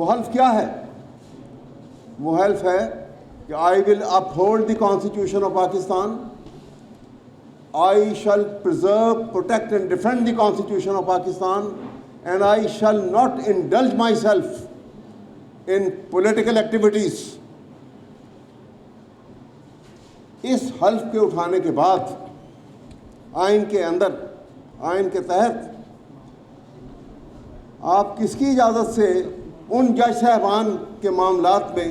वो हल्फ क्या है? वो हल्फ है कि I will uphold the constitution of Pakistan, I shall preserve, protect and defend the Constitution of Pakistan, and I shall not indulge myself in political activities. इस हल्फ के उठाने के बाद आइन के अंदर, आइन के तहत आप किसकी इजाज़त से उन जज साहबान के मामलात में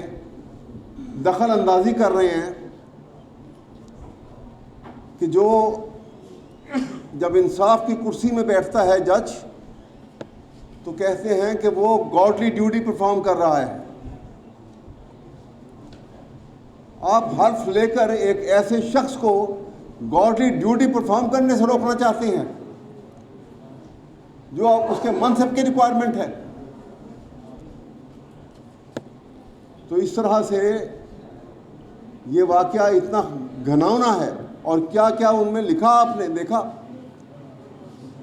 दखल अंदाजी कर रहे हैं कि जो जब इंसाफ की कुर्सी में बैठता है जज तो कहते हैं कि वो गॉडली ड्यूटी परफॉर्म कर रहा है। आप हल्फ लेकर एक ऐसे शख्स को गॉडली ड्यूटी परफॉर्म करने से रोकना चाहते हैं जो उसके मनसब की रिक्वायरमेंट है। तो इस तरह से ये वाक़या इतना घिनौना है। और क्या क्या उनमें लिखा आपने देखा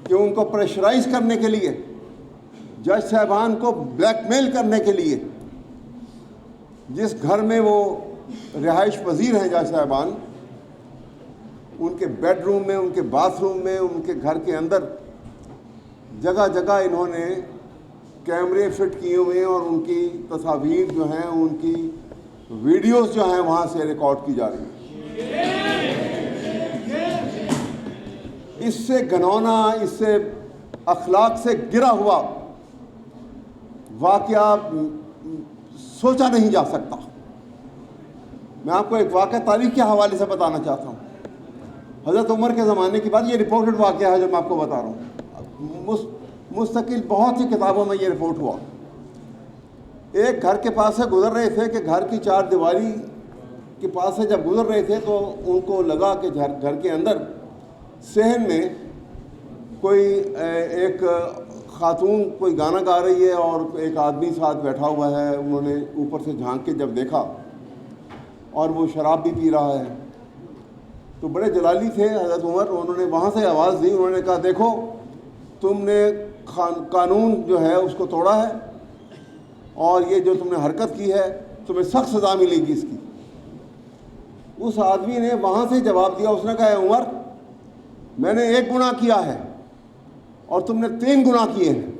कि उनको प्रेशराइज करने के लिए, जज साहबान को ब्लैकमेल करने के लिए, जिस घर में वो रिहाइश पजीर हैं जज साहबान, उनके बेडरूम में, उनके बाथरूम में, उनके घर के अंदर जगह जगह इन्होंने कैमरे फिट किए हुए हैं और उनकी तस्वीर जो हैं, उनकी वीडियोस जो हैं वहाँ से रिकॉर्ड की जा रही है। इससे घिनौना, इससे अखलाक से गिरा हुआ वाक़या सोचा नहीं जा सकता। मैं आपको एक वाक़या तारीख़ के हवाले से बताना चाहता हूँ। हज़रत उमर के ज़माने की बात, ये रिपोर्टेड वाक़या है जो मैं आपको बता रहा हूँ। मुस्तकिल बहुत सी किताबों में ये रिपोर्ट हुआ। एक घर के पास से गुज़र रहे थे कि घर की चार दीवारी के पास से जब गुज़र रहे थे तो उनको लगा कि घर के अंदर सहन में कोई एक खातून कोई गाना गा रही है और एक आदमी साथ बैठा हुआ है। उन्होंने ऊपर से झांक के जब देखा और वो शराब भी पी रहा है, तो बड़े जलाली थे हज़रत उमर। उन्होंने वहाँ से आवाज़ दी, उन्होंने कहा देखो तुमने कानून जो है उसको तोड़ा है और ये जो तुमने हरकत की है तुम्हें सख्त सज़ा मिलेगी इसकी। उस आदमी ने वहाँ से जवाब दिया, उसने कहा उमर मैंने एक गुनाह किया है और तुमने 3 गुनाह किए हैं।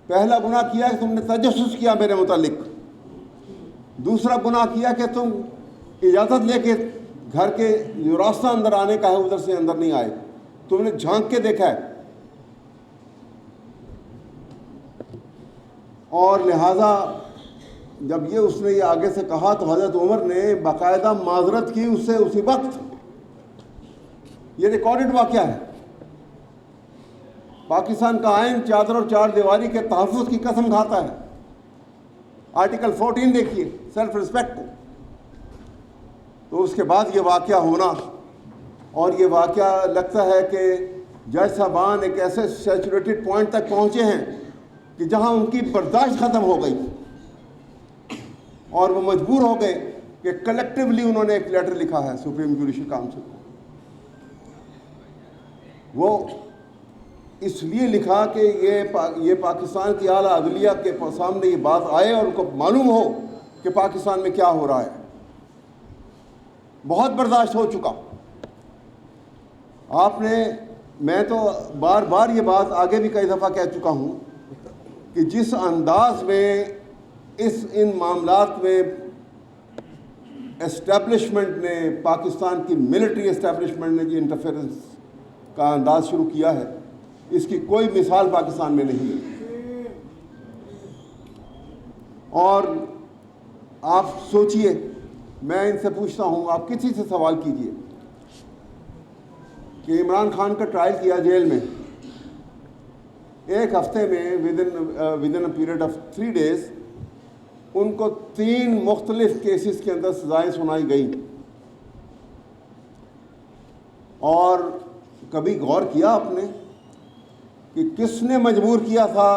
पहला गुनाह किया कि तुमने तजस्सुस किया मेरे मुतालिक, दूसरा गुनाह किया कि तुम इजाज़त लेके घर के जो रास्ता अंदर आने का है उधर से अंदर नहीं आए, तुमने झांक के देखा है। और लिहाजा जब ये उसने ये आगे से कहा तो हज़रत उमर ने बाकायदा माजरत की उससे उसी वक्त। ये रिकॉर्डेड वाक़या है। पाकिस्तान का आइन चादर और चार दीवारी के तहफ़्फ़ुज़ की कसम खाता है। आर्टिकल 14 देखिए, सेल्फ रिस्पेक्ट। तो उसके बाद ये वाक़या होना, और ये वाक़या लगता है कि जज साहबान एक ऐसे सैचुरेटेड पॉइंट तक पहुँचे हैं कि जहाँ उनकी बर्दाश्त ख़त्म हो गई और वो मजबूर हो गए कि कलेक्टिवली उन्होंने एक लेटर लिखा है सुप्रीम जुडिशल काउंसिल को। वो इसलिए लिखा कि ये पाकिस्तान की आला अदलिया के सामने ये बात आए और उनको मालूम हो कि पाकिस्तान में क्या हो रहा है। बहुत बर्दाश्त हो चुका। मैं तो बार बार ये बात आगे भी कई दफ़ा कह चुका हूँ कि जिस अंदाज में इन मामलात में एस्टेब्लिशमेंट ने, पाकिस्तान की मिलिट्री एस्टेब्लिशमेंट ने जो इंटरफेरेंस का अंदाज शुरू किया है, इसकी कोई मिसाल पाकिस्तान में नहीं है। और आप सोचिए, मैं इनसे पूछता हूँ, आप किसी से सवाल कीजिए कि इमरान खान का ट्रायल किया जेल में, एक हफ्ते में with in a period of 3 days उनको 3 मुख्तलिफ केसेस के अंदर सजाएं सुनाई गई। और कभी गौर किया आपने कि किसने मजबूर किया था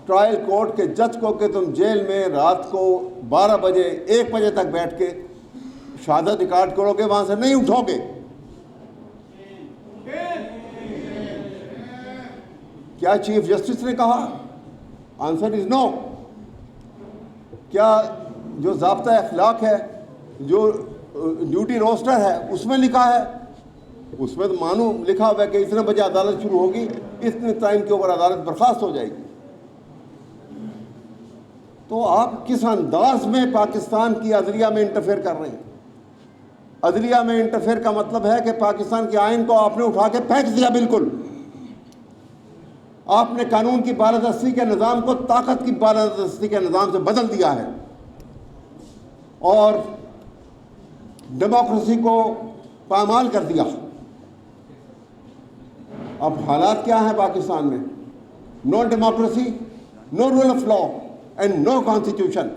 ट्रायल कोर्ट के जज को कि तुम जेल में रात को 12 बजे 1 बजे तक बैठ के शहादत रिकॉर्ड करोगे, वहां से नहीं उठोगे? क्या चीफ जस्टिस ने कहा आंसर इज नो। क्या जो ज़ाब्ता अखलाक है, जो ड्यूटी रोस्टर है, उसमें लिखा है? उसमें तो मालूम लिखा हुआ है कि इतने बजे अदालत शुरू होगी, इतने टाइम के ऊपर अदालत बर्खास्त हो जाएगी। तो आप किस अंदाज में पाकिस्तान की अदलिया में इंटरफेयर कर रहे हैं? अदलिया में इंटरफेयर का मतलब है कि पाकिस्तान के आइन को आपने उठा के फेंक दिया। बिल्कुल आपने कानून की बालादस्ती के निज़ाम को ताकत की बालादस्ती के निज़ाम से बदल दिया है और डेमोक्रेसी को पामाल कर दिया। अब हालात क्या है पाकिस्तान में? No democracy, no rule of law and no constitution.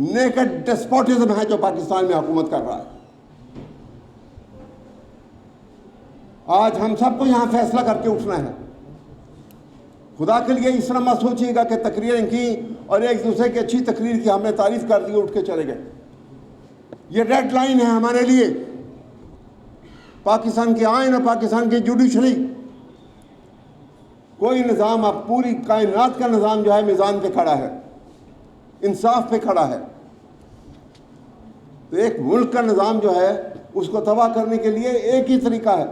Naked despotism है जो पाकिस्तान में हुकूमत कर रहा है। आज हम सबको यहां फैसला करके उठना है। खुदा के लिए इस तरह मत सोचिएगा कि तकरीरें की और एक दूसरे की अच्छी तकरीर की हमने तारीफ कर दी, उठ के चले गए। ये रेड लाइन है हमारे लिए। पाकिस्तान के आइन और पाकिस्तान की जुडिशरी, कोई निज़ाम, अब पूरी कायनात का निज़ाम जो है मीज़ान पे खड़ा है, इंसाफ पे खड़ा है। तो एक मुल्क का निज़ाम जो है उसको तबाह करने के लिए एक ही तरीका है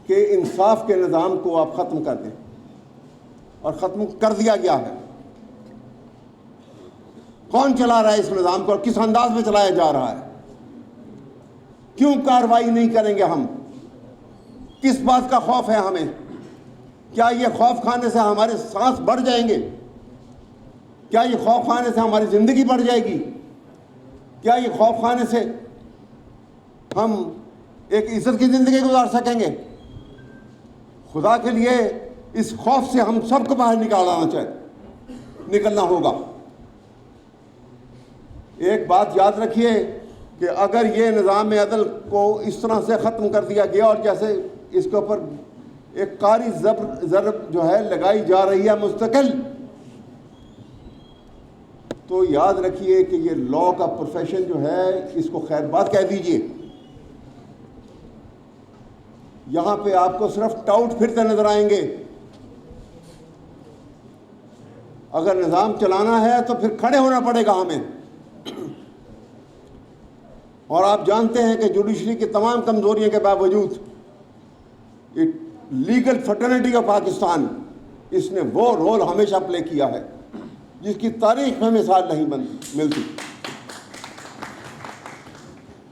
कि इंसाफ के निज़ाम को आप ख़त्म कर दें, और ख़त्म कर दिया गया है। कौन चला रहा है इस निज़ाम को और किस अंदाज में चलाया जा रहा है? क्यों कार्रवाई नहीं करेंगे हम? किस बात का खौफ है हमें? क्या ये खौफ खाने से हमारे सांस बढ़ जाएंगे? क्या ये खौफ खाने से हमारी ज़िंदगी बढ़ जाएगी? क्या ये खौफ खाने से हम एक इज्जत की ज़िंदगी गुजार सकेंगे? खुदा के लिए इस खौफ से हम सबको बाहर निकलना होगा। एक बात याद रखिए कि अगर ये निज़ाम अदल को इस तरह से ख़त्म कर दिया गया और जैसे इसके ऊपर एक कारी ज़रब जो है लगाई जा रही है मुस्तकिल, तो याद रखिए कि ये लॉ का प्रोफेशन जो है इसको खैरबाद कह दीजिए। यहां पे आपको सिर्फ टाउट फिरते नजर आएंगे। अगर निज़ाम चलाना है तो फिर खड़े होना पड़ेगा हमें। और आप जानते हैं कि जुडिशरी की तमाम कमजोरियों के बावजूद लीगल फर्टर्निटी ऑफ पाकिस्तान, इसने वो रोल हमेशा प्ले किया है जिसकी तारीख में मिसाल नहीं मिलती।